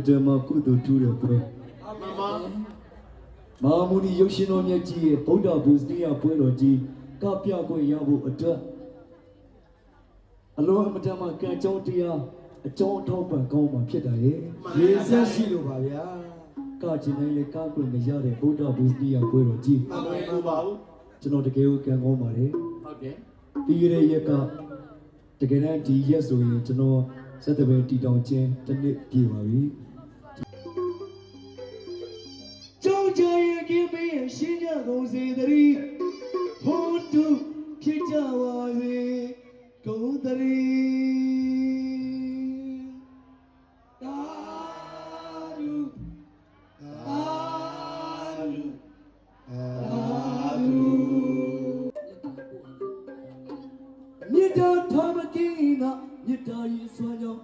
ဓမ္မကုသိုလ်ထူးတဲ့ပွဲမဟာမုနီရုပ်ရှင်တော်မြတ်ကြီးရဲ့ဗုဒ္ဓဘုဇနီယပွဲတော်ကြီးကပြခွင့်ရဖို့အတွက်အလုံးအမတန်မှကံကြောင်းတရားအကြောင်းအထောက်ပံ့ကောင်းမှဖြစ်တာရဲ့ရေဆက်ရှိလို့ပါဗျာကကျင်တိုင်းလေကခွင့်မရတဲ့ဗုဒ္ဓဘုဇနီယပွဲတော်ကြီးမှန်ပါဘူးကျွန်တော်တကယ်ကိုကံကောင်းပါတယ်ဟုတ်တယ်ပြီးရတဲ့ရက်ကတကယ်တမ်းဒီရက်ဆိုရင်ကျွန်တော်စက်တပယ်တီတောင်ချင်းတစ်နှစ်ပြည့်ပါပြီကြောက်ကြရကင်းမေးရှင်းကြကုန်စေတည်းဟိုတုဖြစ်ကြပါစေကုန်တည်းတာလူ မြေတာထားမကင်းကမြေတာရင်စွမ်းကြောင်း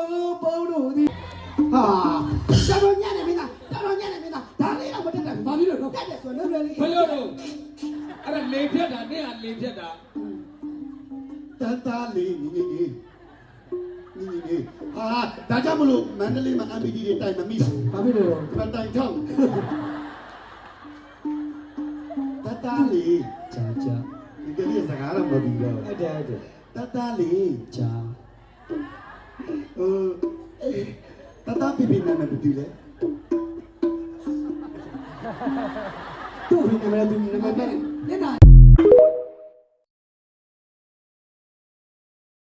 တော်ပေါင်းတို့သည်ဟာတော်ညံ့နေမင်းသားတော်ညံ့နေမင်းသားဒါလေးတော့မတက်တယ်ဘာလို့လဲတော့တက်တယ်ဆိုတော့လည်းဘယ်လိုတော့အဲ့ဒါလေဖြတ်တာနဲ့ကလေဖြတ်တာတန်တာလေးနီဟာဒါကြောင့်မလို့မန္တလေးမှာ MPD တွေတိုင်မမိတာဘာဖြစ်လို့လဲတိုင်ထောက်တတာလေးကြာဒီကလေးစကားတော့မပြီးတော့ဟုတ်တယ်တတာလေးကြာတတာပြပြနာမတူလေတို့ဘယ်နဲ့မလဲသူနေမလဲ